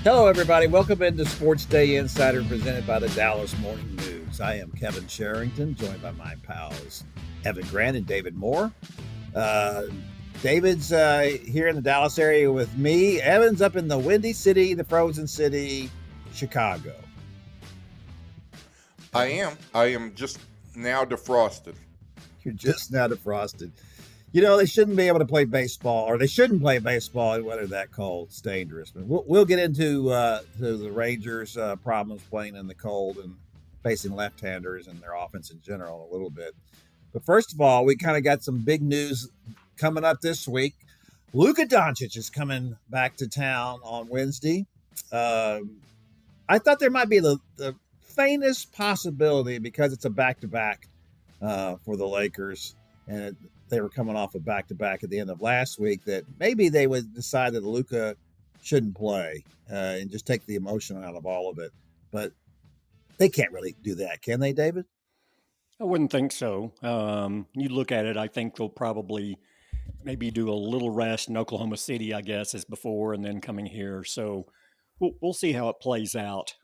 Hello, everybody. Welcome into SportsDay Insider presented by the Dallas Morning News. I am Kevin Sherrington, joined by my pals Evan Grant and David Moore. David's here in the Dallas area with me. Evan's up in the Windy City, the Frozen City, Chicago. I am just now defrosted. You're just now defrosted. You know, they shouldn't be able to play baseball, or they shouldn't play baseball in weather that cold. It's dangerous. But we'll get into to the Rangers' problems playing in the cold and facing left-handers and their offense in general a little bit. But first of all, we kind of got some big news coming up this week. Luka Doncic is coming back to town on Wednesday. I thought there might be the faintest possibility, because it's a back-to-back for the Lakers, and they were coming off a back-to-back at the end of last week, that maybe they would decide that Luka shouldn't play and just take the emotion out of all of it. But they can't really do that, can they, David? I wouldn't think so. You look at it, I think they'll probably maybe do a little rest in Oklahoma City, I guess, as before, and then coming here. So we'll see how it plays out.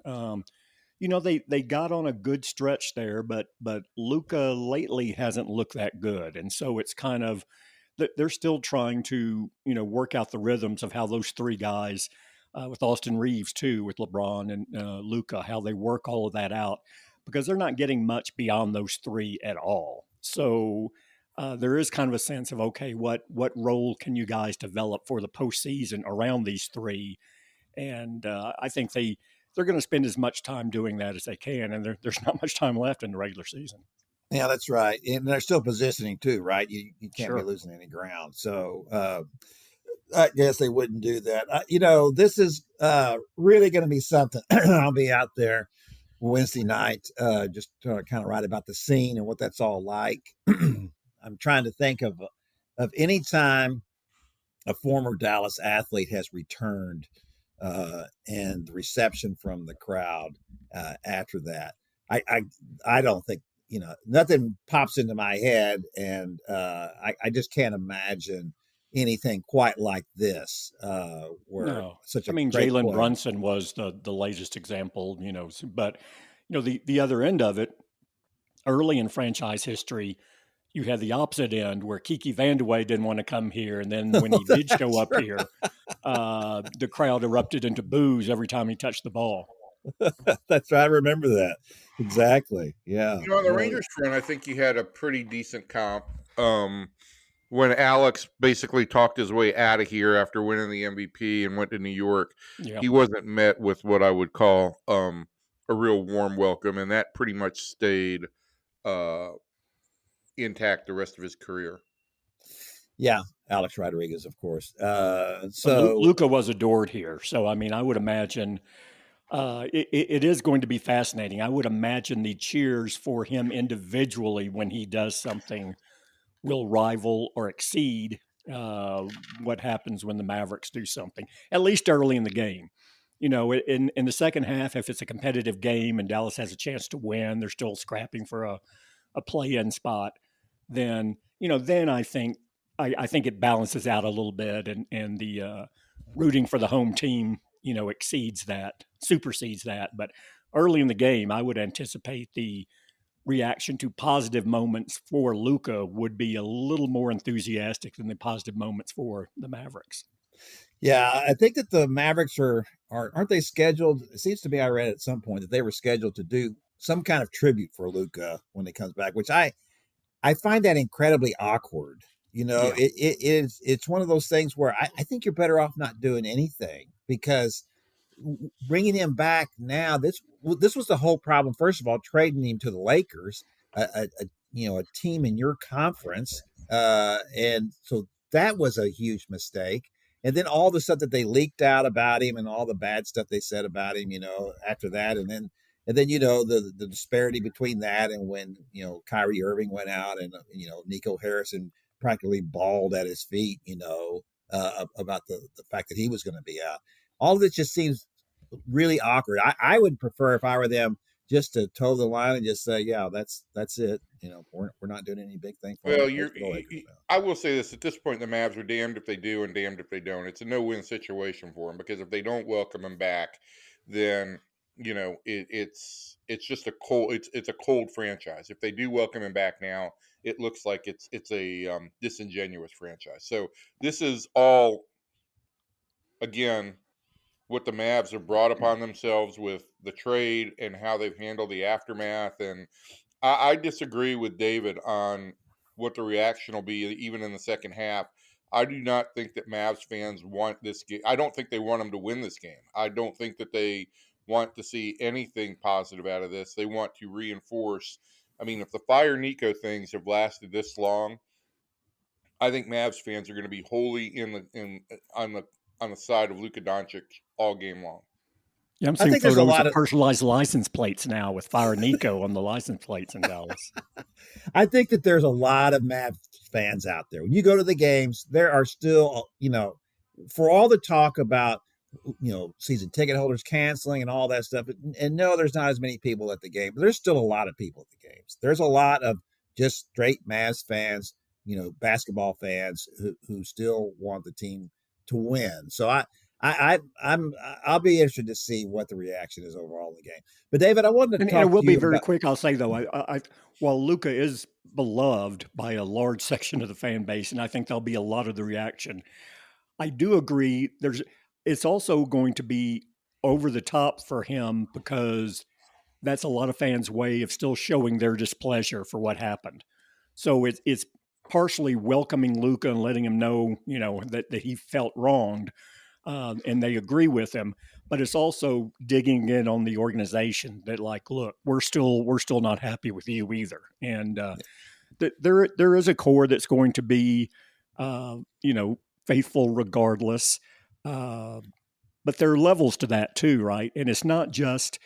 They got on a good stretch there, but Luka lately hasn't looked that good, and so it's kind of they're still trying to work out the rhythms of how those three guys, with Austin Reeves too, with LeBron and Luka, how they work all of that out, because they're not getting much beyond those three at all. So there is kind of a sense of, okay, what role can you guys develop for the postseason around these three? And I think they're going to spend as much time doing that as they can, and there's not much time left in the regular season. Yeah, that's right. And they're still positioning too, right? You can't Sure. be losing any ground. So I guess they wouldn't do that. This is really going to be something. I'll be out there Wednesday night, just kind of write about the scene and what that's all like. I'm trying to think of any time a former Dallas athlete has returned and the reception from the crowd after that. I don't think, nothing pops into my head, and I just can't imagine anything quite like this. No, Such I a mean, great Jalen player. Brunson was the latest example, but the other end of it, early in franchise history, you had the opposite end where Kiki Vandeweghe didn't want to come here, and then when he did show up here, the crowd erupted into boos every time he touched the ball. That's right. I remember that. Exactly. Yeah. On the Rangers front, I think you had a pretty decent comp. When Alex basically talked his way out of here after winning the MVP and went to New York, Yeah. he wasn't met with what I would call a real warm welcome, and that pretty much stayed intact the rest of his career. Yeah, Alex Rodriguez, of course. Luka was adored here, so I mean, I would imagine it is going to be fascinating. I would imagine the cheers for him individually when he does something will rival or exceed what happens when the Mavericks do something, at least early in the game. In the second half, if it's a competitive game and Dallas has a chance to win, they're still scrapping for a play-in spot. Then I think it balances out a little bit, and the rooting for the home team supersedes that. But early in the game, I would anticipate the reaction to positive moments for Luka would be a little more enthusiastic than the positive moments for the Mavericks. Yeah, I think that the Mavericks aren't they scheduled? It seems to me I read at some point that they were scheduled to do some kind of tribute for Luka when he comes back, which I find that incredibly awkward. Yeah. It's one of those things where I think you're better off not doing anything, because bringing him back now, this was the whole problem. First of all, trading him to the Lakers, a team in your conference, and so that was a huge mistake. And then all the stuff that they leaked out about him and all the bad stuff they said about him, after that, and then the disparity between that and when Kyrie Irving went out, and Nico Harrison practically bawled at his feet, about the fact that he was going to be out. All of this just seems really awkward. I would prefer, if I were them, just to toe the line and just say, yeah, that's it. We're not doing any big thing for Well, them. Let's go Lakers now. I will say this: at this point, the Mavs are damned if they do and damned if they don't. It's a no-win situation for them because if they don't welcome him back, then it's just a cold. It's a cold franchise. If they do welcome him back now, it looks like it's a disingenuous franchise. So this is all again what the Mavs have brought upon themselves with the trade and how they've handled the aftermath. And I disagree with David on what the reaction will be, even in the second half. I do not think that Mavs fans want this game. I don't think they want them to win this game. I don't think that they want to see anything positive out of this. They want to reinforce. I mean, if the Fire Nico things have lasted this long, I think Mavs fans are going to be wholly on the side of Luka Doncic all game long. Yeah, I'm I seeing think there's a photos lot of of personalized license plates now with Fire Nico on the license plates in Dallas. I think that there's a lot of Mavs fans out there. When you go to the games, there are still, for all the talk about, season ticket holders canceling and all that stuff. And no, there's not as many people at the game, but there's still a lot of people at the games. There's a lot of just straight Mavs fans, basketball fans who still want the team to win. So I'll be interested to see what the reaction is overall in the game. But David, I wanted to And talk it will to be you very about. quick. I'll say, though, while Luka is beloved by a large section of the fan base, and I think there'll be a lot of the reaction, I do agree it's also going to be over the top for him because that's a lot of fans' way of still showing their displeasure for what happened. So it's partially welcoming Luka and letting him know, that he felt wronged, and they agree with him. But it's also digging in on the organization that, like, look, we're still not happy with you either, and there is a core that's going to be, faithful regardless. But there are levels to that too, right? And it's not just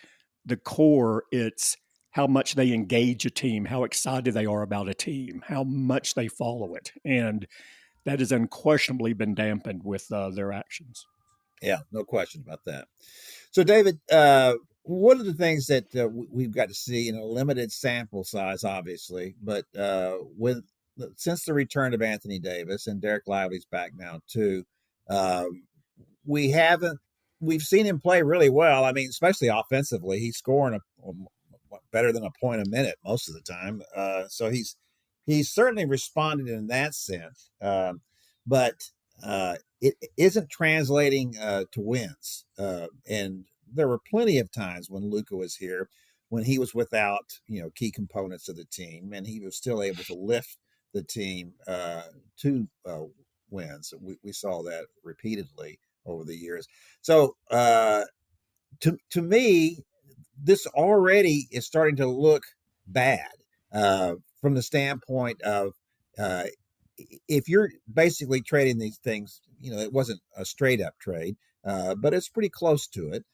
the core; it's how much they engage a team, how excited they are about a team, how much they follow it, and that has unquestionably been dampened with their actions. Yeah, no question about that. So, David, one of the things that we've got to see in a limited sample size, obviously, but since the return of Anthony Davis and Derek Lively's back now too, we've seen him play really well. I mean, especially offensively, he's scoring better than a point a minute most of the time. So he's certainly responded in that sense, but it isn't translating to wins. And there were plenty of times when Luka was here, when he was without key components of the team, and he was still able to lift the team to wins. We saw that repeatedly over the years. So to me, this already is starting to look bad from the standpoint of if you're basically trading these things, it wasn't a straight up trade, but it's pretty close to it.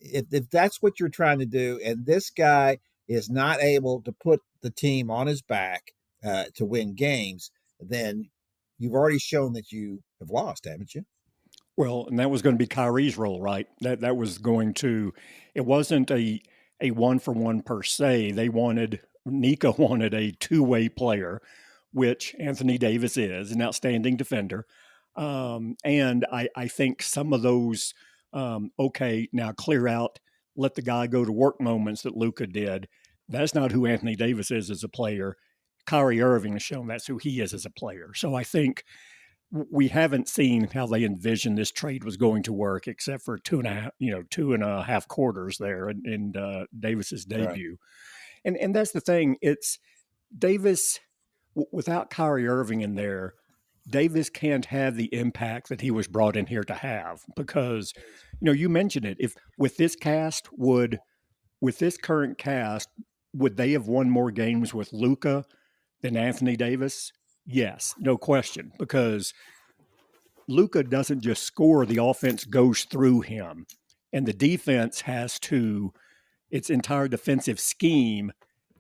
If that's what you're trying to do, and this guy is not able to put the team on his back to win games, then you've already shown that you have lost, haven't you? Well, and that was going to be Kyrie's role, right? That was going to. It wasn't a 1-for-1 per se. Nico wanted a two-way player, which Anthony Davis is, an outstanding defender. And I think some of those, okay, now clear out, let the guy go to work moments that Luka did. That's not who Anthony Davis is as a player. Kyrie Irving has shown that's who he is as a player. So I think we haven't seen how they envisioned this trade was going to work, except for 2.5 quarters there in Davis's debut. Right. And that's the thing. It's Davis without Kyrie Irving in there. Davis can't have the impact that he was brought in here to have because, you mentioned it. If with this current cast, would they have won more games with Luka than Anthony Davis? Yes, no question, because Luka doesn't just score, the offense goes through him. And the defense its entire defensive scheme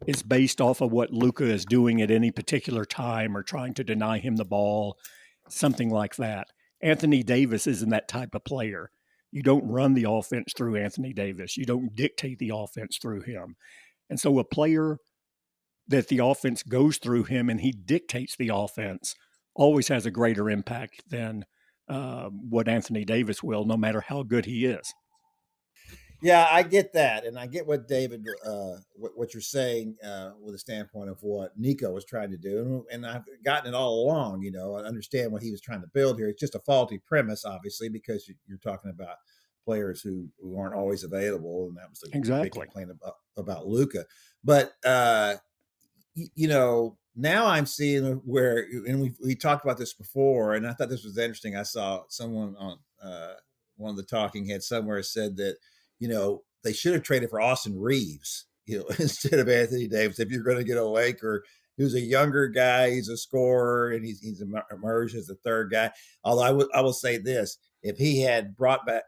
is based off of what Luka is doing at any particular time or trying to deny him the ball, something like that. Anthony Davis isn't that type of player. You don't run the offense through Anthony Davis. You don't dictate the offense through him. And so a player that the offense goes through him and he dictates the offense always has a greater impact than what Anthony Davis will, no matter how good he is. Yeah, I get that, and I get what David, what you're saying with the standpoint of what Nico was trying to do, and I've gotten it all along. I understand what he was trying to build here. It's just a faulty premise, obviously, because you're talking about players who aren't always available, and that was the big complaint about Luka. But now I'm seeing where, and we talked about this before, and I thought this was interesting. I saw someone on one of the talking heads somewhere said that, they should have traded for Austin Reeves, instead of Anthony Davis. If you're going to get a Laker who's a younger guy, he's a scorer, and he's emerged as the third guy. Although I will say this: if he had brought back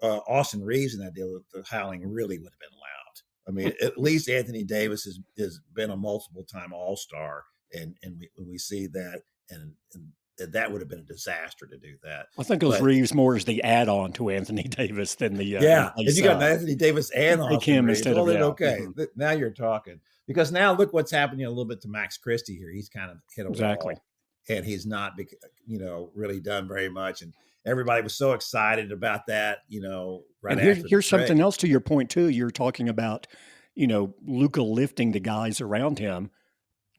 Austin Reeves in that deal, the howling really would have been loud. I mean, at least Anthony Davis has been a multiple-time All-Star, and we see that, and that would have been a disaster to do that. I think it was Reeves more as the add-on to Anthony Davis than the if you got Anthony Davis and Austin Reeves, instead of okay. Mm-hmm. Now you're talking, because now look what's happening a little bit to Max Christie here. He's kind of hit a wall, and he's not, really done very much. And everybody was so excited about that, right. And here's something else to your point too. You're talking about, Luka lifting the guys around him.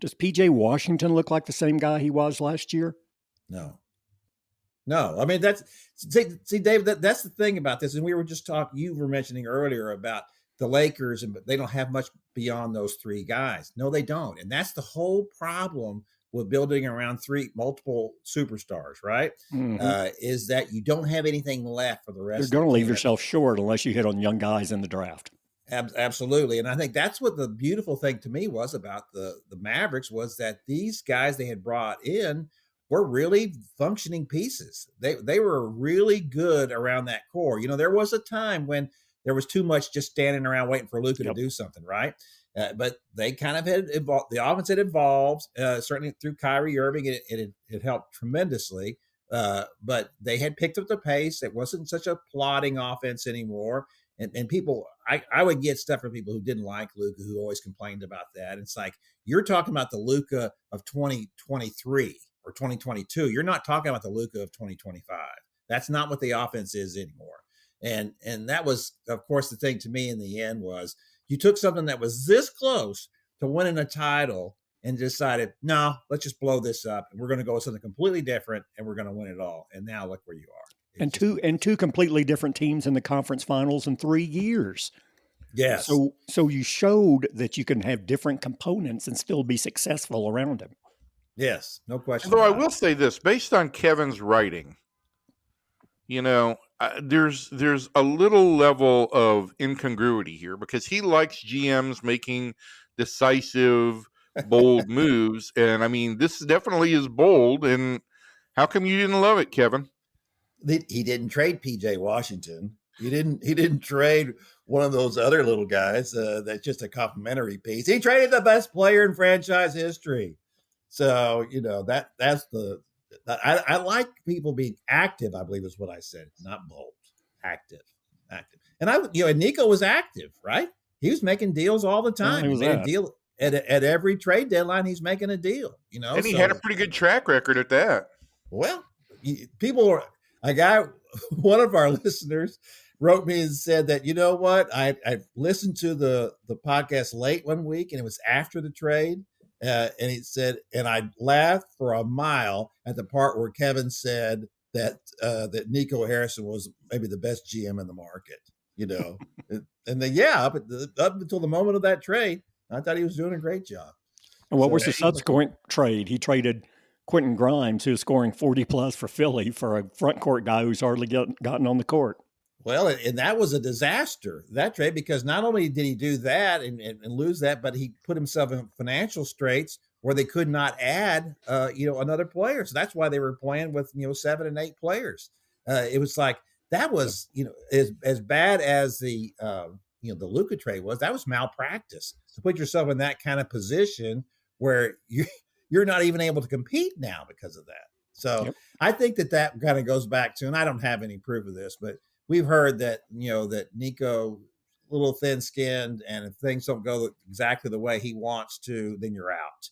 Does PJ Washington look like the same guy he was last year? No. I mean, see, Dave, that's the thing about this. And we were just talking, you were mentioning earlier about the Lakers, and they don't have much beyond those three guys. No, they don't. And that's the whole problem with building around multiple superstars, right? Mm-hmm. Is that you don't have anything left for the rest. You're going to leave yourself short unless you hit on young guys in the draft. Absolutely. And I think that's what the beautiful thing to me was about the Mavericks, was that these guys they had brought in were really functioning pieces. They were really good around that core. There was a time when there was too much just standing around waiting for Luka to do something, right? But they kind of had evolved. The offense had evolved, certainly through Kyrie Irving. It helped tremendously. But they had picked up the pace. It wasn't such a plodding offense anymore. And people, I would get stuff from people who didn't like Luka, who always complained about that. It's like, you're talking about the Luka of 2023 or 2022. You're not talking about the Luka of 2025. That's not what the offense is anymore. And that was, of course, the thing to me in the end was, you took something that was this close to winning a title and decided, no, let's just blow this up, and we're going to go with something completely different, and we're going to win it all. And now look where you are. And two completely different teams in the conference finals in 3 years. Yes. So you showed that you can have different components and still be successful around them. Yes, no question. Although I will say this, based on Kevin's writing, there's a little level of incongruity here, because he likes GMs making decisive, bold moves. And I mean, this definitely is bold. And how come you didn't love it, Kevin? He didn't trade PJ Washington. He didn't trade one of those other little guys. That's just a complimentary piece. He traded the best player in franchise history. So, that's I like people being active, I believe is what I said, not bold. Active. And Nico was active, right? He was making deals all the time. He made a deal at every trade deadline. He's making a deal, And he had a pretty good track record at that. Well, one of our listeners wrote me and said that, you know what? I listened to the podcast late one week, and it was after the trade. And he said, and I laughed for a mile at the part where Kevin said that Nico Harrison was maybe the best GM in the market, and then, up until the moment of that trade, I thought he was doing a great job. And what was the subsequent trade? He traded Quentin Grimes, who's scoring 40 plus for Philly, for a front court guy who's hardly gotten on the court. Well, and that was a disaster, that trade, because not only did he do that and lose that, but he put himself in financial straits where they could not add, another player. So that's why they were playing with, 7 and 8 players. It was like, that was, as bad as the Luka trade was, that was malpractice to put yourself in that kind of position where you're not even able to compete now because of that. So Yep. I think that kind of goes back to, and I don't have any proof of this, but we've heard that, that Nico, a little thin skinned, and if things don't go exactly the way he wants to, then you're out.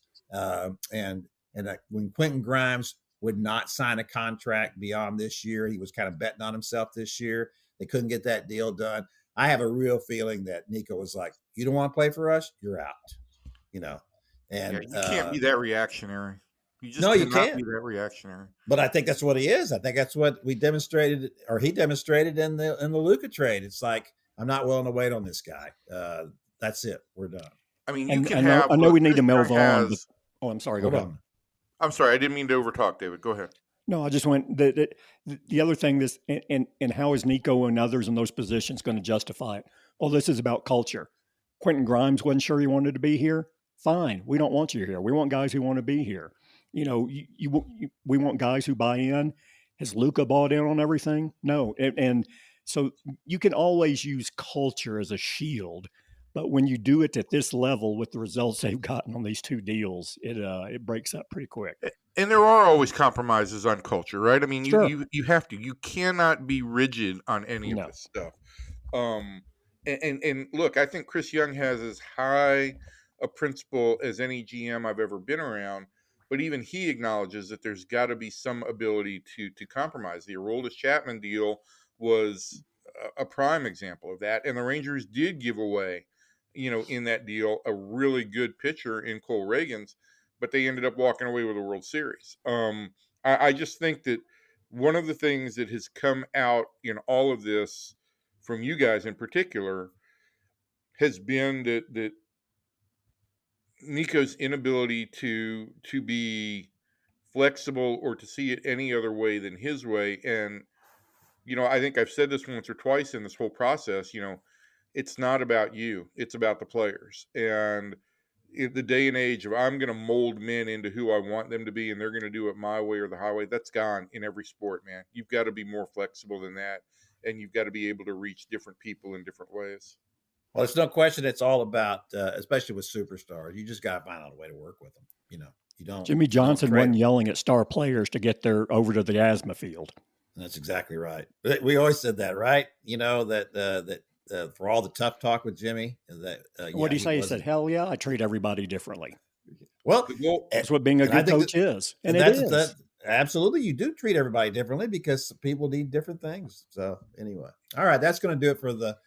And when Quentin Grimes would not sign a contract beyond this year, he was kind of betting on himself this year. They couldn't get that deal done. I have a real feeling that Nico was like, "You don't want to play for us, you're out." And you can't be that reactionary. You just no, you cannot can't. be that reactionary. But I think that's what he is. I think that's what we demonstrated, or he demonstrated in the Luka trade. It's like, I'm not willing to wait on this guy. That's it. We're done. I mean, you And can I know, have. I know Look, we need to Chris move Young on. But, has. I'm sorry. Go Hold ahead. on. I'm sorry, I didn't mean to overtalk, David. Go ahead. No, I just went the other thing. This and how is Nico and others in those positions going to justify it? Well, this is about culture. Quentin Grimes wasn't sure he wanted to be here. Fine, we don't want you here. We want guys who want to be here. We want guys who buy in. Has Luka bought in on everything? No, and so you can always use culture as a shield, but when you do it at this level with the results they've gotten on these two deals, it breaks up pretty quick. And there are always compromises on culture, right? I mean, Sure. you have to. You cannot be rigid on any of No. this stuff. And look, I think Chris Young has as high a principle as any GM I've ever been around. But even he acknowledges that there's got to be some ability to compromise. The Aroldis Chapman deal was a prime example of that, and the Rangers did give away, in that deal, a really good pitcher in Cole Reagans, but they ended up walking away with a World Series. I just think that one of the things that has come out in all of this from you guys in particular has been that Nico's inability to be flexible or to see it any other way than his way. And, I think I've said this once or twice in this whole process, it's not about you, it's about the players. And in the day and age of I'm going to mold men into who I want them to be and they're going to do it my way or the highway, that's gone in every sport, man. You've got to be more flexible than that. And you've got to be able to reach different people in different ways. Well, it's no question. It's all about, especially with superstars. You just got to find out a way to work with them. You don't. Jimmy Johnson wasn't yelling at star players to get over to the asthma field. That's exactly right. We always said that, right? That for all the tough talk with Jimmy, What did he say? He said, "Hell yeah, I treat everybody differently." Well, that's what being a good coach is, and it is. Absolutely, you do treat everybody differently because people need different things. So anyway, all right, that's going to do it for the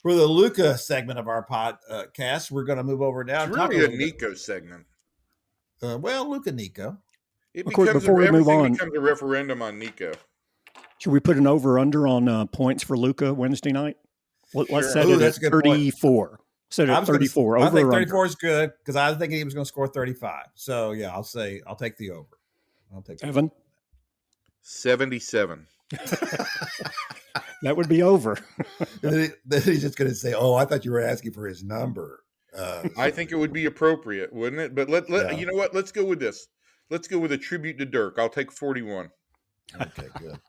Luka segment of our podcast. We're going to move over now. It's really a Nico segment. Luka Nico. Before we move on, becomes a referendum on Nico. Should we put an over/under on points for Luka Wednesday night? Let's set it at 34. Set it at 34. I think 34 is good because I was thinking he was going to score 35. So yeah, I'll take the over. I'll take Evan. 77. That would be over. Then he's just going to say, "Oh, I thought you were asking for his number." I think it would be appropriate, wouldn't it? But you know what? Let's go with this. Let's go with a tribute to Dirk. I'll take 41. Okay, good.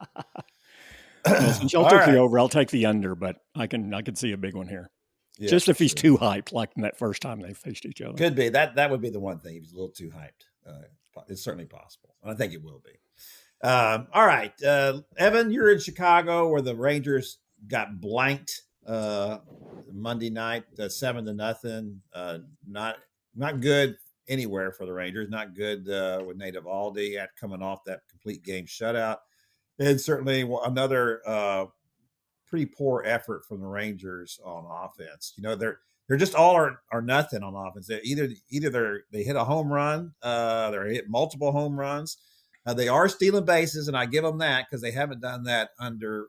Well, since y'all took the over, I'll take the under, but I can see a big one here. Yeah, just if he's too hyped, like in that first time they faced each other. Could be. That would be the one thing. He was a little too hyped. It's certainly possible. I think it will be. All right. Evan, you're in Chicago where the Rangers got blanked Monday night, 7-0. Not good anywhere for the Rangers. Not good with Nate Eovaldi coming off that complete game shutout. And certainly another pretty poor effort from the Rangers on offense. They're just all or nothing on offense. Either they hit a home run, they hit multiple home runs. They are stealing bases, and I give them that because they haven't done that under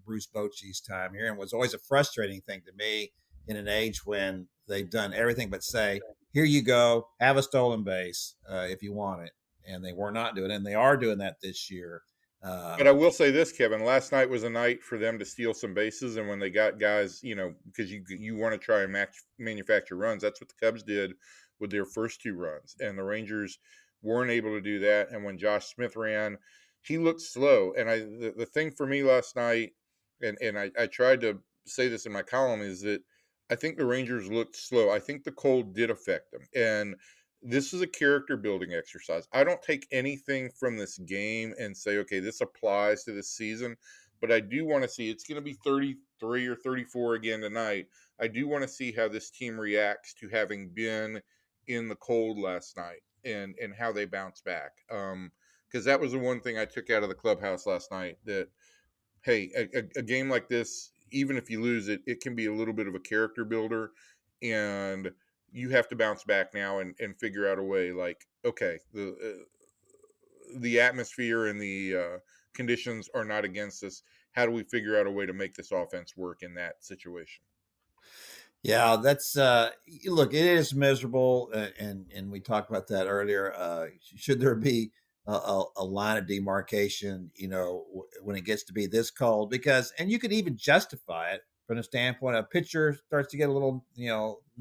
Bruce Bochy's time here, and it was always a frustrating thing to me in an age when they've done everything but say, "Here you go, have a stolen base if you want it," and they were not doing it, and they are doing that this year. But I will say this, Kevin. Last night was a night for them to steal some bases, and when they got guys, because you want to try and manufacture runs, that's what the Cubs did with their first two runs, and the Rangers weren't able to do that. And when Josh Smith ran, he looked slow. And the thing for me last night, and I tried to say this in my column, is that I think the Rangers looked slow. I think the cold did affect them. And this is a character building exercise. I don't take anything from this game and say, okay, this applies to this season, but I do want to see, it's going to be 33 or 34 again tonight. I do want to see how this team reacts to having been in the cold last night and how they bounce back. Because that was the one thing I took out of the clubhouse last night, that, hey, a game like this, even if you lose it, it can be a little bit of a character builder, and you have to bounce back now and figure out a way. Like, okay, the atmosphere and the conditions are not against us. How do we figure out a way to make this offense work in that situation? Yeah, that's look, it is miserable, and we talked about that earlier. Should there be a line of demarcation, when it gets to be this cold? Because, and you could even justify it from the standpoint of a pitcher starts to get a little,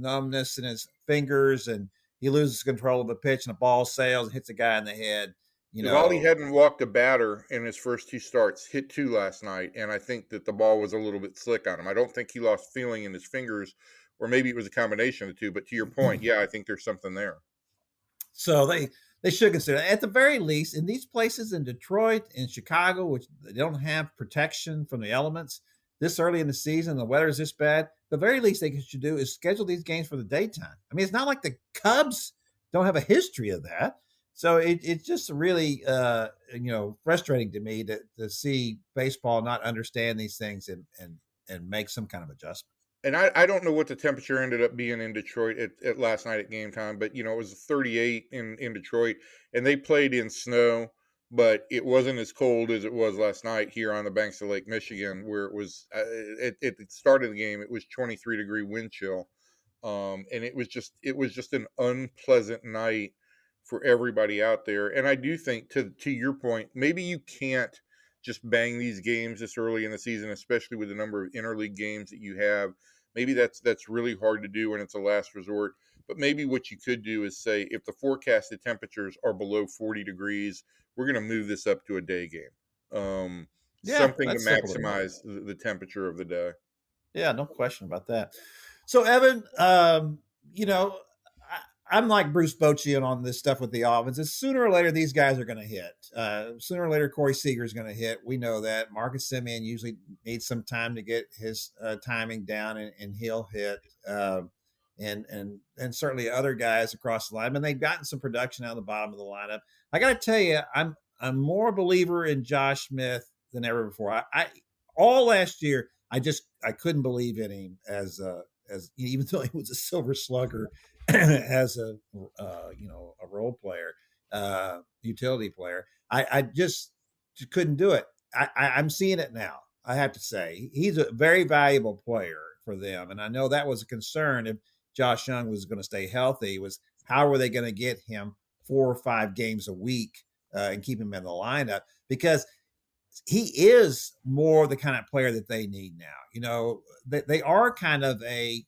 numbness in his fingers, and he loses control of the pitch, and the ball sails and hits a guy in the head. Duvall hadn't walked a batter in his first two starts, hit two last night, and I think that the ball was a little bit slick on him. I don't think he lost feeling in his fingers, or maybe it was a combination of the two. But to your point, yeah, I think there's something there. So they should consider, at the very least, in these places in Detroit, in Chicago, which they don't have protection from the elements this early in the season, the weather is this bad. The very least they should do is schedule these games for the daytime. I mean, it's not like the Cubs don't have a history of that. So it's just really, frustrating to me to see baseball not understand these things and make some kind of adjustment. And I don't know what the temperature ended up being in Detroit at last night at game time, but it was 38 in Detroit, and they played in snow, but it wasn't as cold as it was last night here on the banks of Lake Michigan, where it was at the start of the game, it was 23-degree wind chill, and it was just an unpleasant night for everybody out there. And I do think, to your point, maybe you can't just bang these games this early in the season, especially with the number of interleague games that you have. Maybe that's really hard to do, and it's a last resort. But maybe what you could do is say, if the forecasted temperatures are below 40 degrees, we're going to move this up to a day game. Something to maximize the temperature of the day. Yeah, no question about that. So, Evan, I'm like Bruce Bochy on this stuff with the offense. Sooner or later, these guys are going to hit. Sooner or later, Corey Seager is going to hit. We know that. Marcus Semien usually needs some time to get his timing down, and he'll hit. And certainly other guys across the line. And they've gotten some production out of the bottom of the lineup. I got to tell you, I'm more a believer in Josh Smith than ever before. I all last year, I couldn't believe in him as even though he was a silver slugger as a role player, utility player. I just couldn't do it. I'm seeing it now. I have to say he's a very valuable player for them, and I know that was a concern if Josh Young was going to stay healthy. Was how were they going to get him 4 or 5 games a week and keep him in the lineup, because he is more the kind of player that they need now. They are kind of they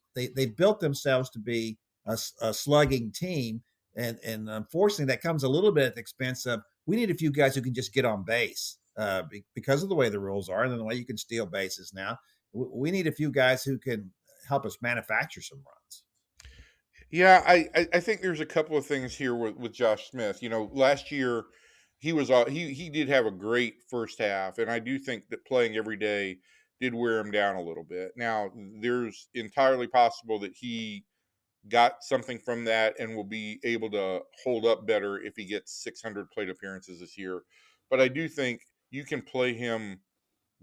built themselves to be a slugging team, and unfortunately that comes a little bit at the expense of, we need a few guys who can just get on base because of the way the rules are and the way you can steal bases now. We need a few guys who can help us manufacture some runs. Yeah, I think there's a couple of things here with Josh Smith. Last year he did have a great first half, and I do think that playing every day did wear him down a little bit. Now, there's entirely possible that he got something from that and will be able to hold up better if he gets 600 plate appearances this year. But I do think you can play him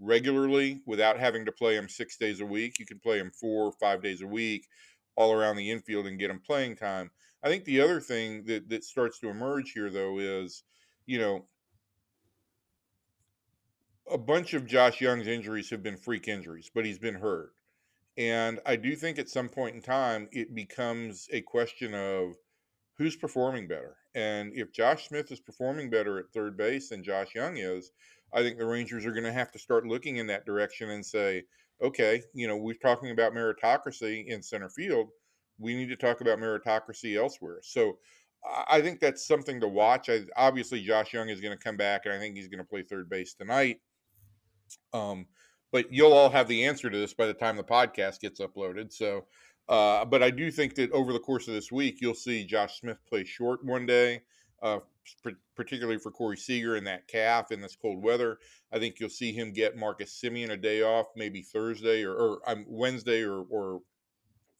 regularly without having to play him 6 days a week. You can play him 4 or 5 days a week all around the infield and get him playing time. I think the other thing that starts to emerge here, though, is, a bunch of Josh Young's injuries have been freak injuries, but he's been hurt. And I do think at some point in time, it becomes a question of who's performing better. And if Josh Smith is performing better at third base than Josh Young is, I think the Rangers are going to have to start looking in that direction and say, okay, we're talking about meritocracy in center field. We need to talk about meritocracy elsewhere. So I think that's something to watch. Obviously, Josh Young is going to come back, and I think he's going to play third base tonight. But you'll all have the answer to this by the time the podcast gets uploaded. So But I do think that over the course of this week, you'll see Josh Smith play short one day, uh, particularly for Corey Seager in that calf in this cold weather. I think you'll see him get Marcus Simeon a day off, maybe Thursday or Wednesday or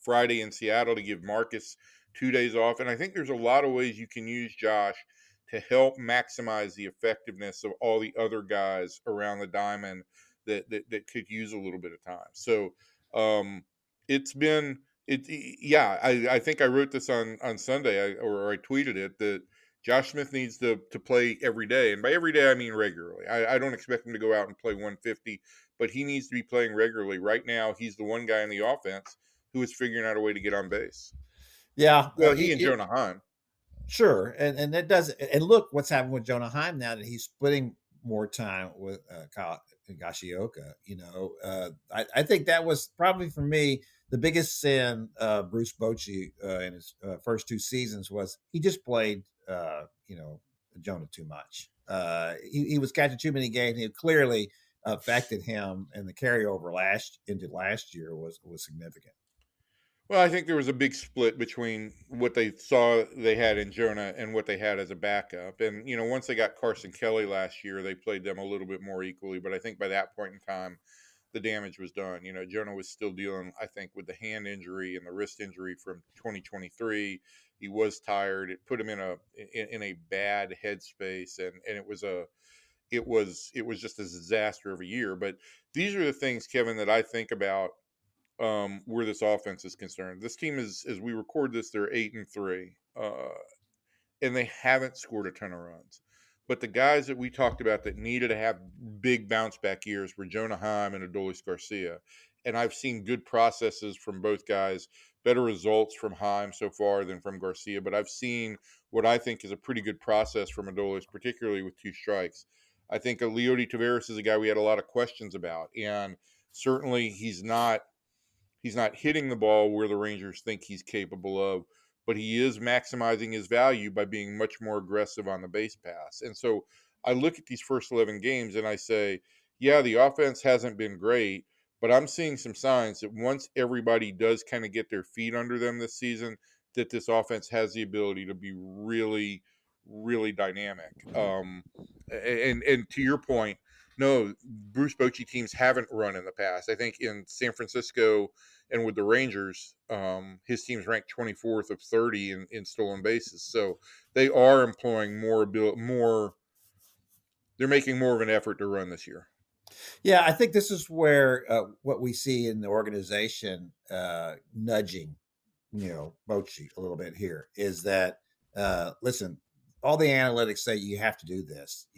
Friday in Seattle to give Marcus 2 days off. And I think there's a lot of ways you can use Josh to help maximize the effectiveness of all the other guys around the diamond that could use a little bit of time. So it's been yeah, I think I wrote this on Sunday or I tweeted it that Josh Smith needs to play every day. And by every day, I mean regularly. I don't expect him to go out and play 150, but he needs to be playing regularly. Right now, he's the one guy in the offense who is figuring out a way to get on base. Yeah. Well, he and Jonah Heim. Sure. And that does, and look what's happened with Jonah Heim now that he's splitting more time with Gashioka. I think that was probably for me the biggest sin Bruce Bochy in his first 2 seasons was he just played Jonah too much. He was catching too many games. It clearly affected him, and the carryover into last year was significant. Well, I think there was a big split between what they saw they had in Jonah and what they had as a backup. And, once they got Carson Kelly last year, they played them a little bit more equally. But I think by that point in time, the damage was done. Jonah was still dealing, I think, with the hand injury and the wrist injury from 2023. He was tired. It put him in a bad headspace, and it was just a disaster of a year. But these are the things, Kevin, that I think about where this offense is concerned. This team is, as we record this, they're 8-3, and they haven't scored a ton of runs. But the guys that we talked about that needed to have big bounce back years were Jonah Heim and Adolis Garcia. And I've seen good processes from both guys, better results from Heim so far than from Garcia. But I've seen what I think is a pretty good process from Adolis, particularly with 2 strikes. I think Leody Taveras is a guy we had a lot of questions about. And certainly he's not hitting the ball where the Rangers think he's capable of, but he is maximizing his value by being much more aggressive on the base pass. And so I look at these first 11 games and I say, yeah, the offense hasn't been great, but I'm seeing some signs that once everybody does kind of get their feet under them this season, that this offense has the ability to be really, really dynamic. And to your point, no, Bruce Bochy teams haven't run in the past. I think in San Francisco and with the Rangers, his team's ranked 24th of 30 in stolen bases. So they are employing more. They're making more of an effort to run this year. Yeah, I think this is where what we see in the organization nudging, Bochy a little bit here is that, listen, all the analytics say you have to do this,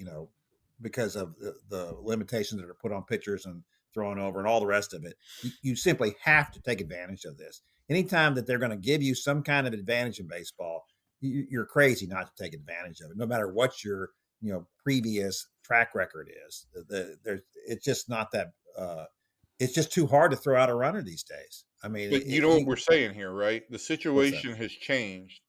because of the limitations that are put on pitchers and throwing over and all the rest of it. You simply have to take advantage of this. Anytime that they're going to give you some kind of advantage in baseball, you're crazy not to take advantage of it, no matter what your previous track record is. It's just not that. It's just too hard to throw out a runner these days. I mean, but you know what we're saying here, right? The situation has changed.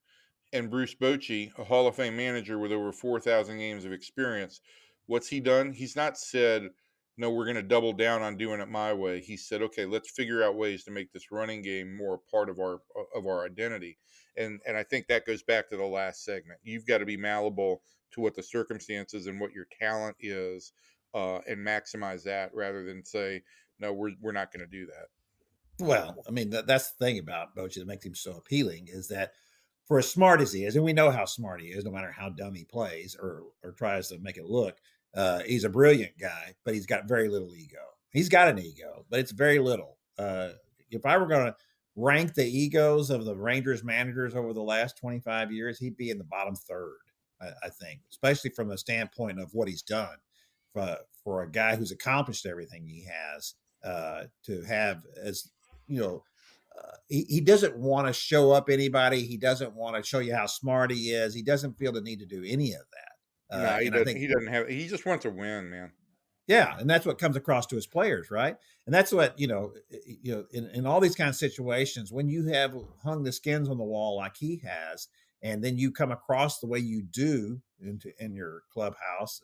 And Bruce Bochy, a Hall of Fame manager with over 4,000 games of experience, what's he done? He's not said, no, we're going to double down on doing it my way. He said, okay, let's figure out ways to make this running game more a part of our identity. And I think that goes back to the last segment. You've got to be malleable to what the circumstances and what your talent is, and maximize that rather than say, no, we're not going to do that. Well, I mean, that's the thing about Bochy that makes him so appealing is that for as smart as he is, and we know how smart he is, no matter how dumb he plays or tries to make it look, he's a brilliant guy, but he's got very little ego. He's got an ego, but it's very little. If I were going to rank the egos of the Rangers managers over the last 25 years, he'd be in the bottom third, I think, especially from the standpoint of what he's done for a guy who's accomplished everything he has, to have as, he doesn't want to show up anybody. He doesn't want to show you how smart he is. He doesn't feel the need to do any of that. No, he doesn't have. He just wants to win, man. Yeah, and that's what comes across to his players, right? And that's what in all these kind of situations, when you have hung the skins on the wall like he has, and then you come across the way you do in your clubhouse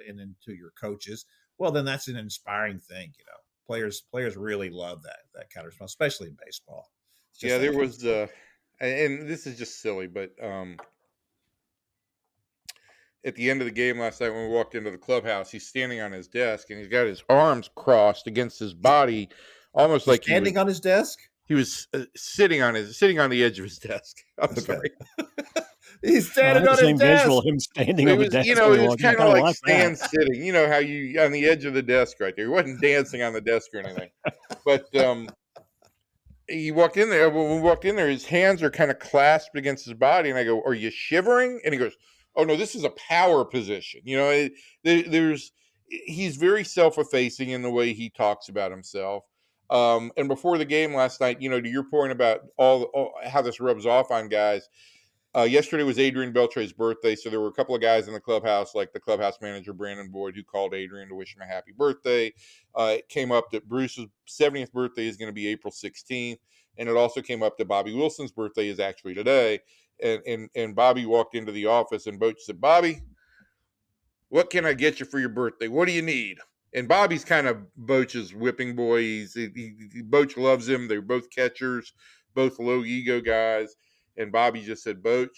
and into your coaches, well, then that's an inspiring thing. Players really love that kind of response, especially in baseball. Yeah, there was, and this is just silly, but at the end of the game last night when we walked into the clubhouse, he's standing on his desk and he's got his arms crossed against his body, almost He's like standing on his desk. he was sitting on the edge of his desk. I'm sorry. He's I standing had on the his same desk. visual, him standing It on the was, desk. it was I kind of like that. stand sitting. You know how you on the edge of the desk right there. He wasn't dancing on the desk or anything, but he walked in there. When we walked in there, his hands are kind of clasped against his body, and I go, "Are you shivering?" And he goes, "Oh no, this is a power position." You know, he's very self-effacing in the way he talks about himself. And before the game last night, you know, to your point about all how this rubs off on guys. Yesterday was Adrian Beltre's birthday, so there were a couple of guys in the clubhouse, like the clubhouse manager, Brandon Boyd, who called Adrian to wish him a happy birthday. It came up that Bruce's 70th birthday is going to be April 16th, and it also came up that Bobby Wilson's birthday is actually today. And Bobby walked into the office, and Boach said, "Bobby, what can I get you for your birthday? What do you need?" And Bobby's kind of Boach's whipping boy. Boach loves him. They're both catchers, both low ego guys. And Bobby just said, "Boach,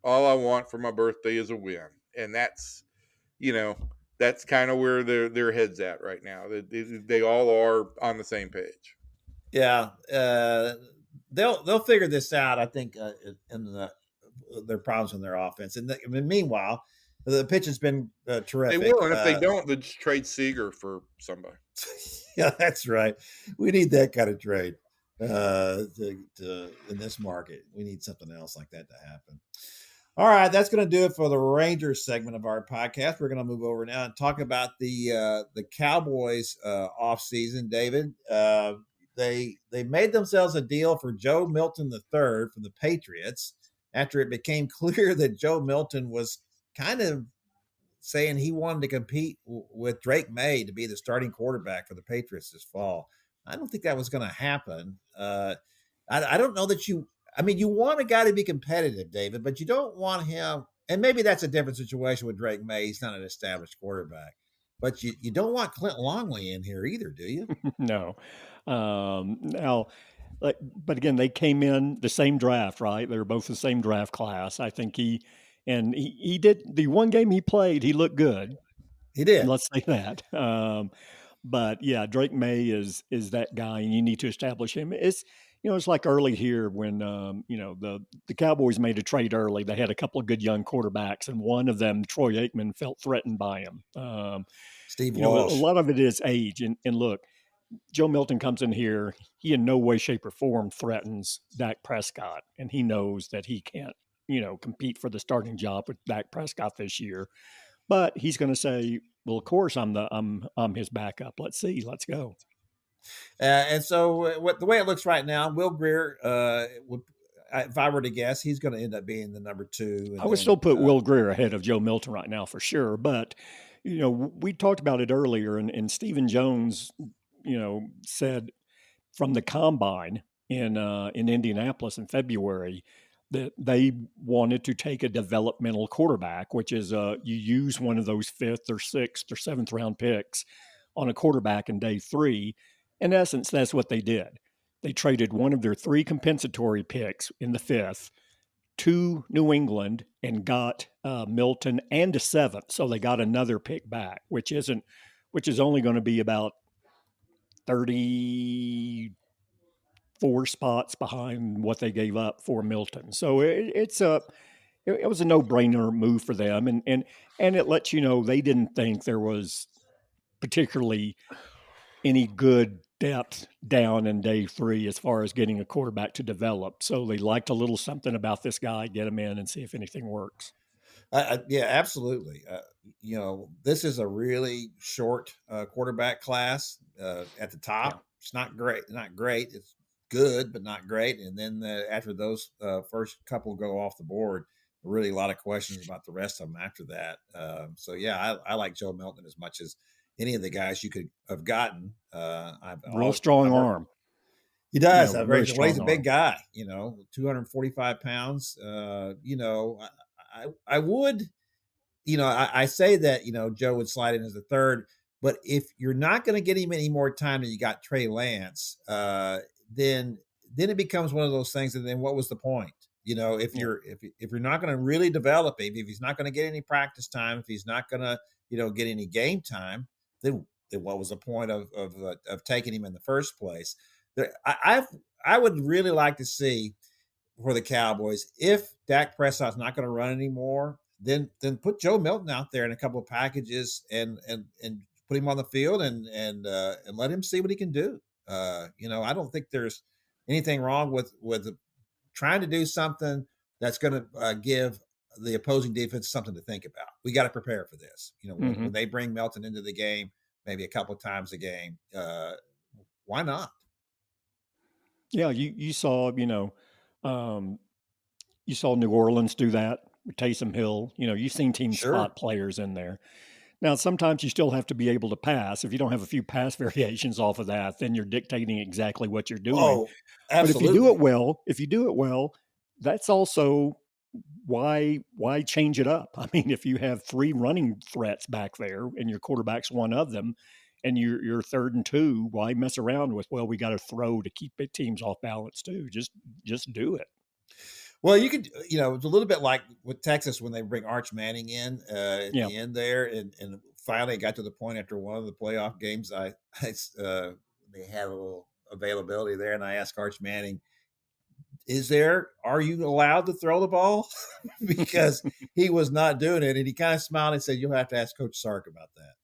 all I want for my birthday is a win." And that's, you know, that's kind of where their heads at right now. They all are on the same page. Yeah, they'll figure this out. I think in their problems in their offense. And meanwhile, the pitch has been terrific. They will, and if they don't, they'll just trade Seager for somebody. Yeah, that's right. We need that kind of trade in this market. We need something else like that to happen. All right, that's going to do it for the Rangers segment of our podcast. We're going to move over now and talk about the Cowboys offseason, David. They made themselves a deal for Joe Milton III from the Patriots after it became clear that Joe Milton was kind of saying he wanted to compete with Drake May to be the starting quarterback for the Patriots this fall. I don't think that was going to happen. I don't know that you want a guy to be competitive, David, but you don't want him. And maybe that's a different situation with Drake May. He's not an established quarterback, but you don't want Clint Longley in here either, do you? No. Now, but again, they came in the same draft, right? They were both the same draft class. I think he did the one game he played, he looked good. He did. Let's say that. But yeah, Drake May is that guy, and you need to establish him. It's it's like early here when the Cowboys made a trade early. They had a couple of good young quarterbacks, and one of them, Troy Aikman, felt threatened by him. Steve Walsh. A lot of it is age, and look, Joe Milton comes in here. He in no way, shape, or form threatens Dak Prescott, and he knows that he can't, compete for the starting job with Dak Prescott this year. But he's going to say, "Well, of course, I'm his backup. Let's see, let's go." And so, the way it looks right now, Will Grier, if I were to guess, he's going to end up being the number 2. I would still put Will Grier ahead of Joe Milton right now for sure. But we talked about it earlier, and Stephen Jones, said from the combine in Indianapolis in February that they wanted to take a developmental quarterback, which is you use one of those 5th or 6th or 7th round picks on a quarterback in day 3. In essence, that's what they did. They traded one of their 3 compensatory picks in the 5th to New England and got Milton and a 7th. So they got another pick back, which is only going to be about 34 spots behind what they gave up for Milton. So it was a no-brainer move for them, and it lets you know they didn't think there was particularly any good depth down in day 3 as far as getting a quarterback to develop. So they liked a little something about this guy, get him in and see if anything works. Yeah, absolutely. This is a really short quarterback class at the top. Yeah. It's not great. It's good, but not great. And then after those first couple go off the board, really a lot of questions about the rest of them after that. So yeah, I like Joe Milton as much as any of the guys you could have gotten. Real strong arm. He does. He's a big guy, 245 pounds. I would, I say that, Joe would slide in as a 3rd, but if you're not going to get him any more time than you got Trey Lance, then then it becomes one of those things. And then what was the point? If you're not going to really develop him, if he's not going to get any practice time, if he's not going to get any game time, then what was the point of taking him in the first place? I would really like to see for the Cowboys, if Dak Prescott's not going to run anymore, then put Joe Milton out there in a couple of packages and put him on the field and let him see what he can do. I don't think there's anything wrong with trying to do something that's going to give the opposing defense something to think about. We got to prepare for this. When they bring Melton into the game, maybe a couple of times a game, why not? Yeah, you saw, you saw New Orleans do that with Taysom Hill. You've seen teams spot players in there. Now, sometimes you still have to be able to pass. If you don't have a few pass variations off of that, then you're dictating exactly what you're doing. Oh, absolutely. But if you do it well, that's also why change it up? I mean, if you have 3 running threats back there and your quarterback's one of them, and you're 3rd and 2, why mess around with, well, we got to throw to keep teams off balance too? Just do it. Well, you could, it's a little bit like with Texas when they bring Arch Manning in at the end there, and finally it got to the point after one of the playoff games, they had a little availability there, and I asked Arch Manning, are you allowed to throw the ball? Because he was not doing it, and he kind of smiled and said, "You'll have to ask Coach Sark about that."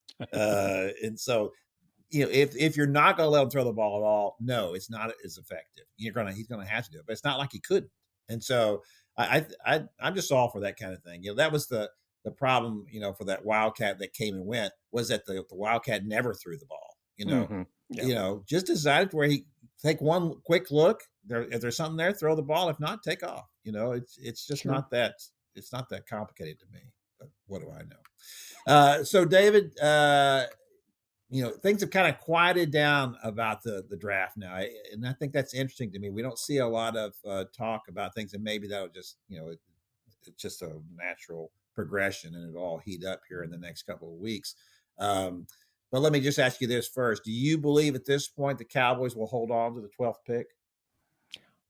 And so, if you're not going to let him throw the ball at all, no, it's not as effective. He's going to have to do it, but it's not like he couldn't. And so I'm just all for that kind of thing. That was the problem, for that Wildcat that came and went, was that the Wildcat never threw the ball. Just decided where he take one quick look. If there's something there, throw the ball. If not, take off. It's just not that complicated to me. But what do I know? So David, things have kind of quieted down about the draft now. And I think that's interesting to me. We don't see a lot of talk about things, and maybe that'll just, it's just a natural progression and it'll all heat up here in the next couple of weeks. But let me just ask you this first. Do you believe at this point the Cowboys will hold on to the 12th pick?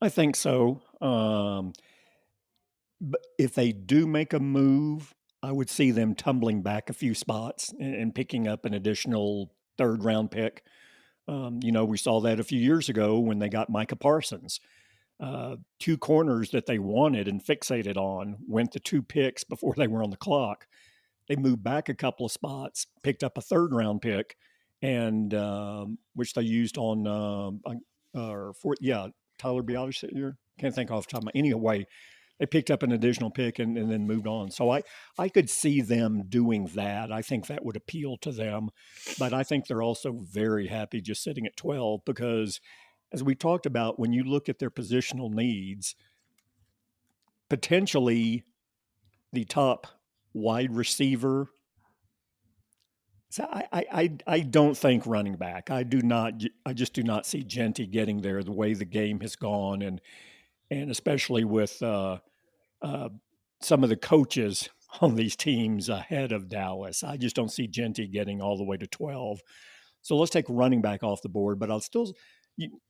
I think so. But if they do make a move, I would see them tumbling back a few spots and picking up an additional 3rd round pick. We saw that a few years ago when they got Micah Parsons. 2 corners that they wanted and fixated on went to 2 picks before they were on the clock. They moved back a couple of spots, picked up a 3rd round pick, and which they used on Tyler Biadasz. Can't think off the top of my. Anyway, they picked up an additional pick and then moved on. So I could see them doing that. I think that would appeal to them. But I think they're also very happy just sitting at 12 because, as we talked about, when you look at their positional needs, potentially the top wide receiver. So I don't think running back. I just do not see Genty getting there the way the game has gone, and especially with some of the coaches on these teams ahead of Dallas. I just don't see Genty getting all the way to 12. So let's take running back off the board, but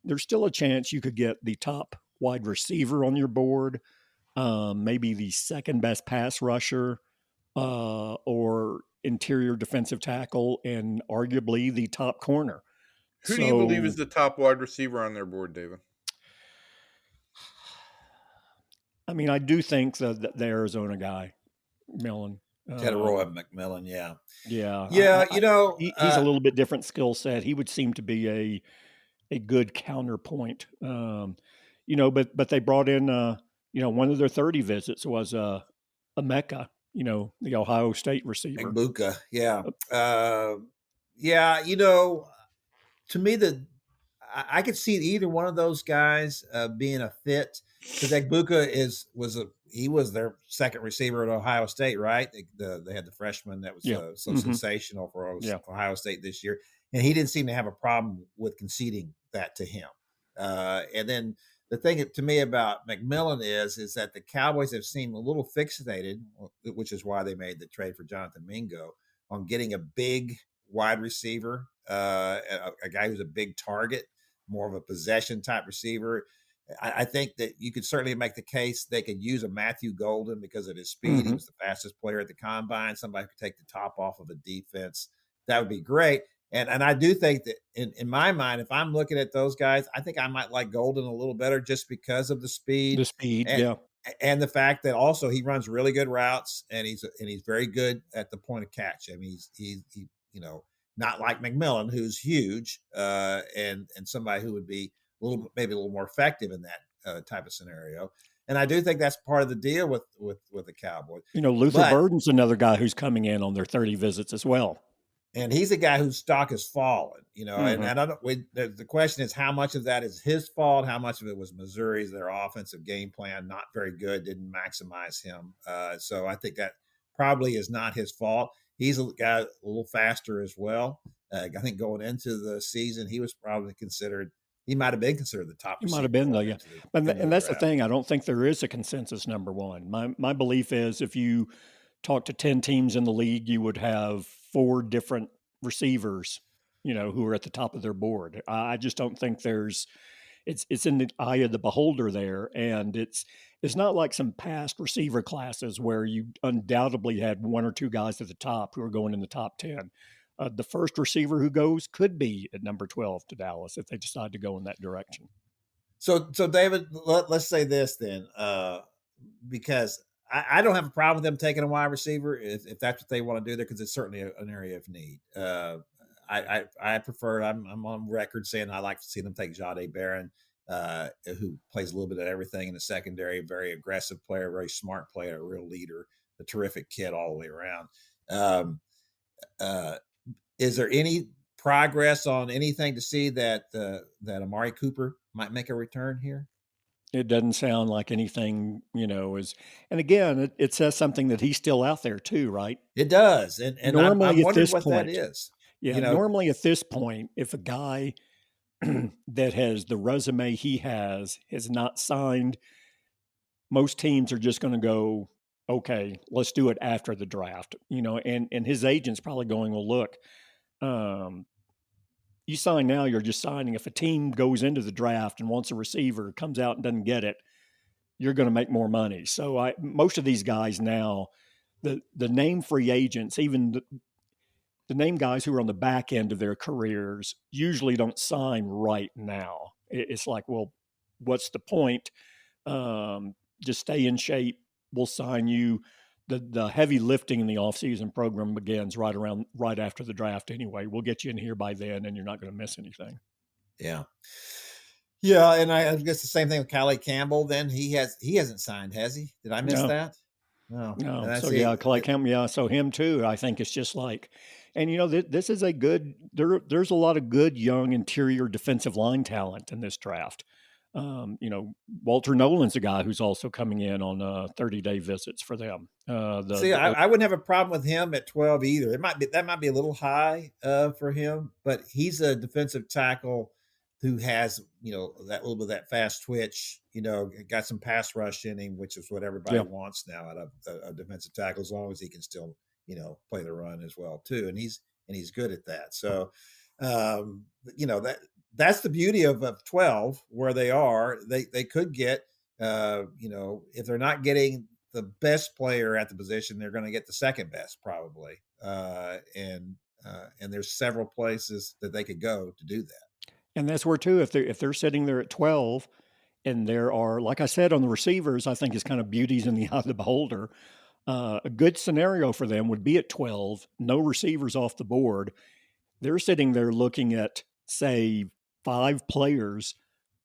there's still a chance you could get the top wide receiver on your board, maybe the 2nd best pass rusher, or interior defensive tackle, and arguably the top corner. Who do you believe is the top wide receiver on their board, David? I mean, I do think the Arizona guy, Millen. Roy McMillan, yeah. Yeah. Yeah, he's a little bit different skill set. He would seem to be a good counterpoint. But they brought in, one of their 30 visits was a Mecca, the Ohio State receiver. Luka, yeah. To me, I could see either one of those guys being a fit, because Egbuka was their 2nd receiver at Ohio State, right? They had the freshman that was so sensational for Ohio State this year, and he didn't seem to have a problem with conceding that to him. And then the thing to me about McMillan is that the Cowboys have seemed a little fixated, which is why they made the trade for Jonathan Mingo, on getting a big wide receiver, a guy who's a big target, more of a possession type receiver. I think that you could certainly make the case they could use a Matthew Golden because of his speed. He Mm-hmm. was the fastest player at the combine. Somebody could take the top off of a defense. That would be great. And I do think that in my mind, if I'm looking at those guys, I think I might like Golden a little better just because of the speed The speed, and yeah. and the fact that also he runs really good routes and he's very good at the point of catch. I mean, he not like McMillan, who's huge, and somebody who would be maybe a little more effective in that type of scenario. And I do think that's part of the deal with the Cowboys. Luther But Burden's another guy who's coming in on their 30 visits as well. and he's a guy whose stock has fallen, Mm-hmm. and I don't. The question is how much of that is his fault, how much of it was Missouri's. Their offensive game plan not very good, didn't maximize him. So I think that probably is not his fault. He's a guy a little faster as well. I think going into the season, he was probably considered. He might have been considered the top He might receiver have been though, going yeah. into And the that's the draft. thing. I don't think there is a consensus number one. My belief is if you talk to 10 teams in the league, you would have 4 different receivers, who are at the top of their board. I just don't think it's in the eye of the beholder there. And it's not like some past receiver classes where you undoubtedly had 1 or 2 guys at the top who are going in the top 10. The first receiver who goes could be at number 12 to Dallas if they decide to go in that direction. So David, let's say this then, because I don't have a problem with them taking a wide receiver if that's what they want to do there, because it's certainly an area of need. I prefer. I'm on record saying I like to see them take Jahdae Barron, who plays a little bit of everything in the secondary. Very aggressive player, very smart player, a real leader, a terrific kid all the way around. Is there any progress on anything to see that Amari Cooper might make a return here? It doesn't sound like anything, is, and again, it says something that he's still out there too, right? It does, and Normally I'm at wondering this what that point, is. yeah, normally at this point, if a guy that has the resume he has not signed, most teams are just going to go, okay, let's do it after the draft, and his agent's probably going, well, look, you sign now, you're just signing. If a team goes into the draft and wants a receiver, comes out and doesn't get it, you're going to make more money. So most of these guys now, the name free agents, even the name guys who are on the back end of their careers, usually don't sign right now. It's like, well, what's the point? Just stay in shape. We'll sign you. The heavy lifting in the offseason program begins right after the draft anyway. We'll get you in here by then, and you're not going to miss anything. Yeah. Yeah, and I guess the same thing with Calais Campbell. Then he hasn't signed, has he? Did I miss that? No. So yeah, Calais Campbell. Yeah, so him too. I think it's just like, and this is a good. There's a lot of good young interior defensive line talent in this draft. Walter Nolan's a guy who's also coming in on 30-day visits for them. I wouldn't have a problem with him at 12 either. That might be a little high for him, but he's a defensive tackle who has that little bit of that fast twitch. Got some pass rush in him, which is what everybody wants now out of a defensive tackle, as long as he can still play the run as well too, and he's good at that. So that's the beauty of 12 where they are. They could get if they're not getting the best player at the position, they're going to get the second best probably. And there's several places that they could go to do that. And that's where too, if they're sitting there at 12 and there are, like I said, on the receivers, I think is kind of beauties in the eye of the beholder. A good scenario for them would be at 12, no receivers off the board. They're sitting there looking at, say, 5 players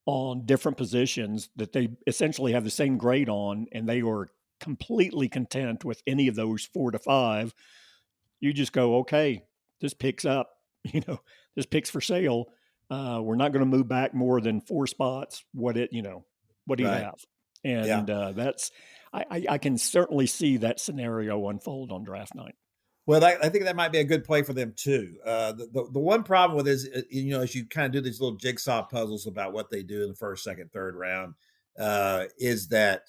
on different positions that they essentially have the same grade on, and they are completely content with any of those 4 to 5. You just go, okay, this pick's up, this pick's for sale. We're not going to move back more than 4 spots. What do you have? And that's, I can certainly see that scenario unfold on draft night. Well, I think that might be a good play for them too. The one problem with is, as you kind of do these little jigsaw puzzles about what they do in the first, second, third round, is that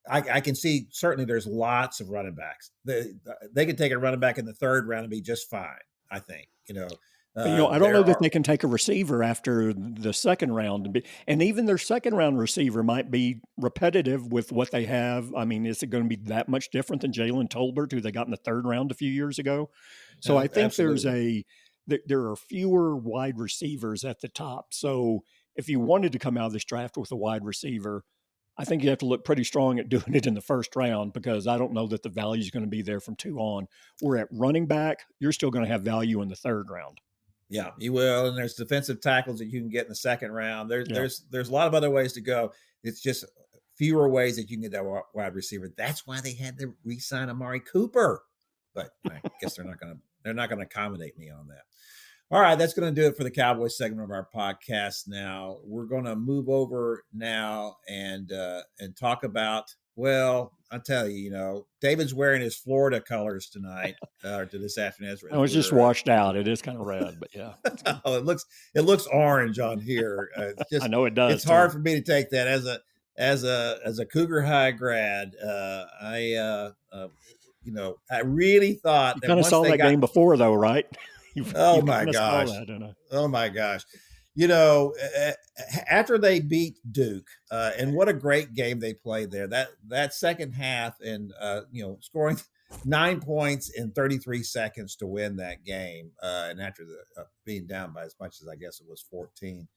I can see certainly there's lots of running backs. They could take a running back in the third round and be just fine. I think I don't know that they can take a receiver after the second round, and even their second round receiver might be repetitive with what they have. I mean, is it going to be that much different than Jalen Tolbert, who they got in the third round a few years ago? So I think Absolutely. there are fewer wide receivers at the top. So if you wanted to come out of this draft with a wide receiver, I think you have to look pretty strong at doing it in the first round, because I don't know that the value is going to be there from 2 on. Where at running back, you're still going to have value in the third round. Yeah, you will. And there's defensive tackles that you can get in the second round. Yeah. There's a lot of other ways to go. It's just fewer ways that you can get that wide receiver. That's why they had to re-sign Amari Cooper. But I guess they're not going to accommodate me on that. All right, that's going to do it for the Cowboys segment of our podcast. Now we're going to move over now and talk about. Well, I'll tell you, David's wearing his Florida colors tonight, or to this afternoon. I was just washed out. It is kind of red, but yeah. Oh, it looks orange on here. It's just, I know it does. It's hard for me to take that as a Cougar High grad. I really thought you that kind of once saw they that got, game before, though, right? Oh my gosh! Oh my gosh! After they beat Duke, and what a great game they played there. That second half, and scoring 9 points in 33 seconds to win that game, and after being down by as much as I guess it was 14,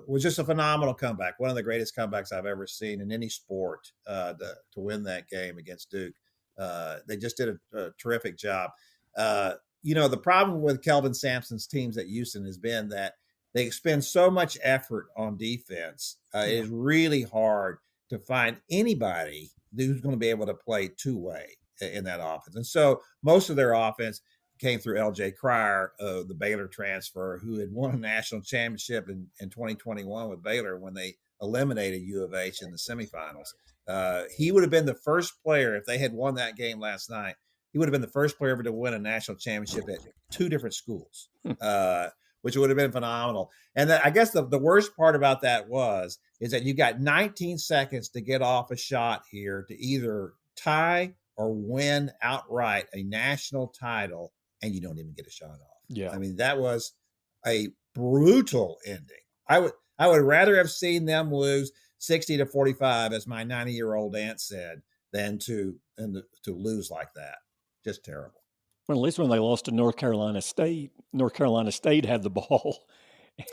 was just a phenomenal comeback. One of the greatest comebacks I've ever seen in any sport, to win that game against Duke. They just did a terrific job. The problem with Kelvin Sampson's teams at Houston has been that they expend so much effort on defense. It is really hard to find anybody who's going to be able to play two-way in that offense. And so most of their offense came through L.J. Cryer, the Baylor transfer, who had won a national championship in 2021 with Baylor when they eliminated U of H in the semifinals. He would have been the first player, if they had won that game last night, he would have been the first player ever to win a national championship at 2 different schools, which would have been phenomenal. And I guess the worst part about that is that you got 19 seconds to get off a shot here to either tie or win outright a national title, and you don't even get a shot off. Yeah. I mean, that was a brutal ending. I would rather have seen them lose 60-45, as my 90-year-old aunt said, than to lose like that. Just terrible. Well, at least when they lost to North Carolina State had the ball.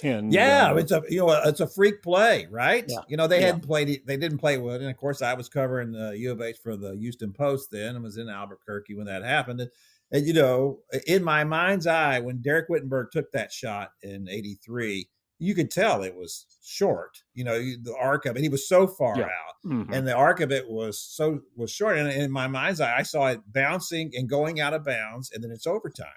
And it's a freak play, right? Yeah. They didn't play with it. And of course, I was covering the U of H for the Houston Post then, and was in Albuquerque when that happened. And in my mind's eye, when Derek Whittenburg took that shot in '83, you could tell it was short. The arc of it, he was so far out, and the arc of it was short. And in my mind's eye, I saw it bouncing and going out of bounds, and then it's overtime.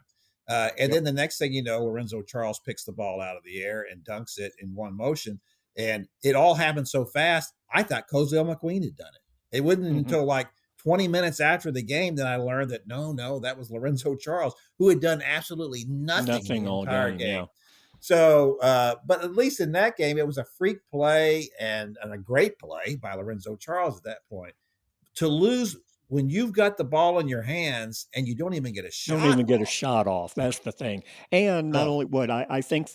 Then the next thing you know, Lorenzo Charles picks the ball out of the air and dunks it in one motion. And it all happened so fast, I thought Cozell McQueen had done it. It wasn't until like 20 minutes after the game that I learned that no, that was Lorenzo Charles, who had done absolutely nothing the entire game. Yeah. So, but at least in that game, it was a freak play and a great play by Lorenzo Charles at that point. To lose when you've got the ball in your hands and you don't even get a shot. Don't even get a shot off. That's the thing. And not only what I think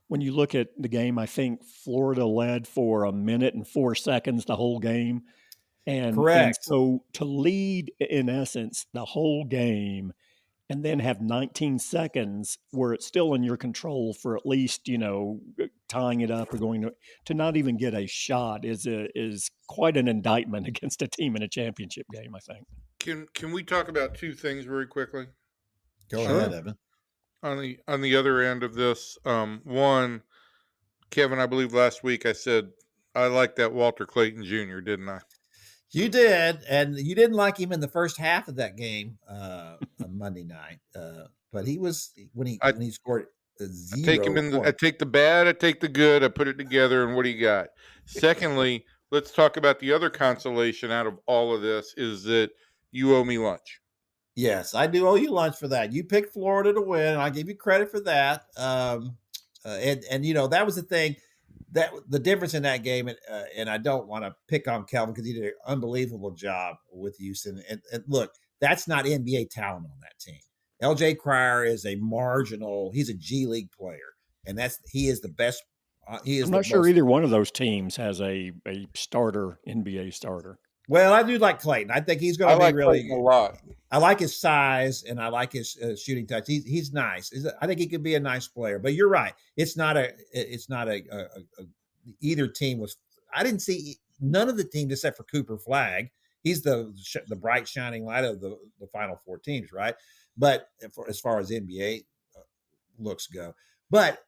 when you look at the game, I think Florida led for 1 minute and 4 seconds the whole game. And correct. And so to lead, in essence, the whole game, and then have 19 seconds where it's still in your control for at least, tying it up or going to not even get a shot is quite an indictment against a team in a championship game, I think. Can we talk about 2 things very quickly? Go ahead, Evan. On the other end of this, one, Kevin, I believe last week I said I liked that Walter Clayton Jr., didn't I? You did, and you didn't like him in the first half of that game on Monday night. But he was when he scored 0. I take him I take the bad, I take the good, I put it together, and what do you got? Secondly, let's talk about the other consolation out of all of this is that you owe me lunch. Yes, I do owe you lunch for that. You picked Florida to win, and I give you credit for that. And that was the thing. That the difference in that game, and I don't want to pick on Kelvin because he did an unbelievable job with Houston. And look, that's not NBA talent on that team. LJ Cryer is a marginal. He's a G League player, and he is the best. I'm not sure either one of those teams has a starter NBA starter. Well, I do like Clayton. I think he's going to be really Clayton a lot. I like his size and I like his shooting touch. He's nice. I think he could be a nice player. But you're right. It's not either team was. I didn't see none of the teams except for Cooper Flagg. He's the bright shining light of the Final Four teams, right? But as far as NBA looks go. But,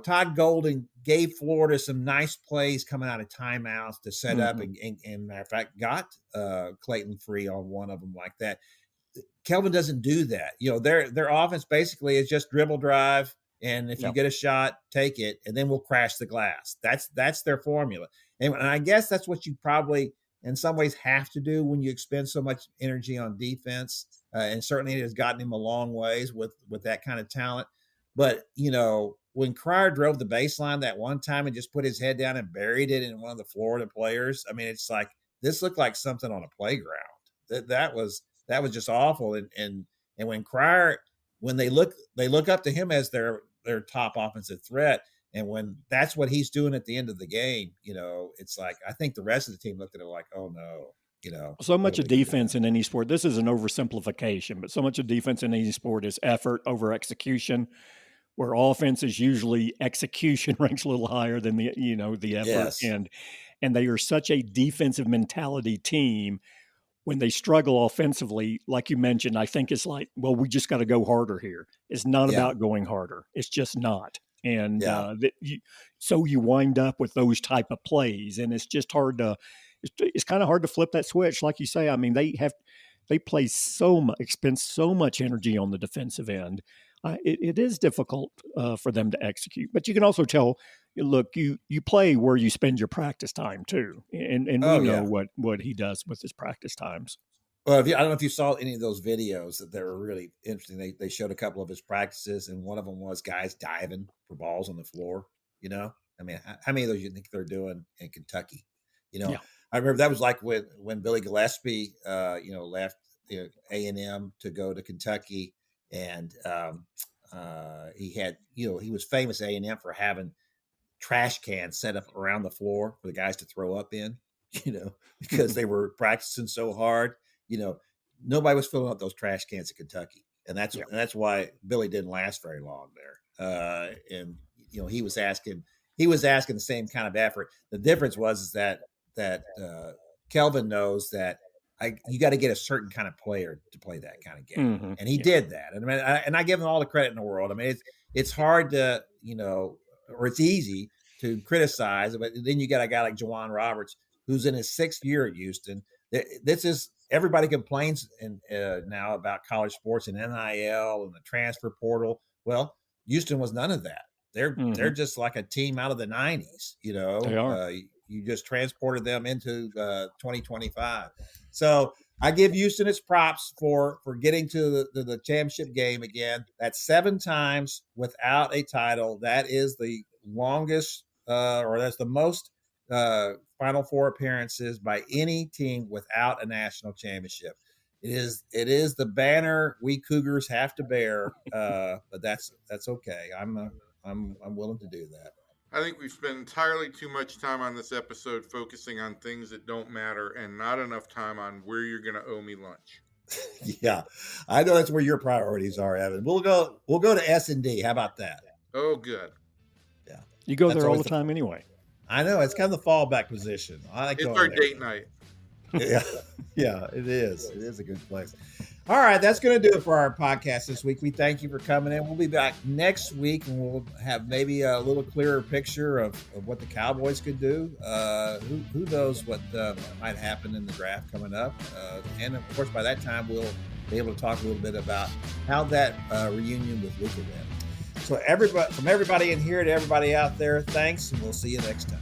Todd Golden gave Florida some nice plays coming out of timeouts to set up and matter of fact, got Clayton free on one of them like that. Kelvin doesn't do that. Their offense basically is just dribble drive. And if you get a shot, take it, and then we'll crash the glass. That's their formula. And I guess that's what you probably in some ways have to do when you expend so much energy on defense. And certainly it has gotten him a long ways with that kind of talent. But, when Cryer drove the baseline that one time and just put his head down and buried it in one of the Florida players, I mean, it's like this looked like something on a playground. That was just awful. And when Cryer, when they look up to him as their top offensive threat, and when that's what he's doing at the end of the game, it's like I think the rest of the team looked at it like, oh no. So much of defense in any sport, this is an oversimplification, but so much of defense in any sport is effort over execution, where offense is usually execution ranks a little higher than the effort. Yes. And they are such a defensive mentality team. When they struggle offensively, like you mentioned, I think it's like, well, we just got to go harder here. It's not about going harder. It's just not. And so you wind up with those type of plays, and it's just hard to. It's kind of hard to flip that switch, like you say. I mean, they play so much, expend so much energy on the defensive end. It is difficult for them to execute, but you can also tell. Look, you play where you spend your practice time too, and we know what he does with his practice times. Well, I don't know if you saw any of those videos that were really interesting. They showed a couple of his practices, and one of them was guys diving for balls on the floor. I mean, how many of those you think they're doing in Kentucky? I remember that was like when Billy Gillespie, left A&M to go to Kentucky, and he had, he was famous at A&M for having trash cans set up around the floor for the guys to throw up in, because they were practicing so hard. Nobody was filling up those trash cans at Kentucky, and that's why Billy didn't last very long there. And he was asking the same kind of effort. The difference was that Kelvin knows that you got to get a certain kind of player to play that kind of game, and he did that. And I give him all the credit in the world. I mean, it's hard to or it's easy to criticize, but then you got a guy like Juwan Roberts who's in his 6th year at Houston. This is everybody complains now about college sports and NIL and the transfer portal. Well, Houston was none of that. They're just like a team out of the 90s. They are. You just transported them into 2025. So I give Houston its props for getting to the championship game again. That's 7 times without a title. That is the longest, or that's the most Final Four appearances by any team without a national championship. It is the banner we Cougars have to bear, but that's okay. I'm willing to do that. I think we've spent entirely too much time on this episode focusing on things that don't matter and not enough time on where you're going to owe me lunch. Yeah, I know that's where your priorities are, Evan. We'll go to S&D. How about that? Oh, good. Yeah, you go there all the time anyway. I know it's kind of the fallback position. I like it's going our there. date night. Yeah, it is. It is a good place. All right, that's going to do it for our podcast this week. We thank you for coming in. We'll be back next week, and we'll have maybe a little clearer picture of what the Cowboys could do. Who knows what might happen in the draft coming up. And, of course, by that time, we'll be able to talk a little bit about how that reunion with Luka went. So from everybody in here to everybody out there, thanks, and we'll see you next time.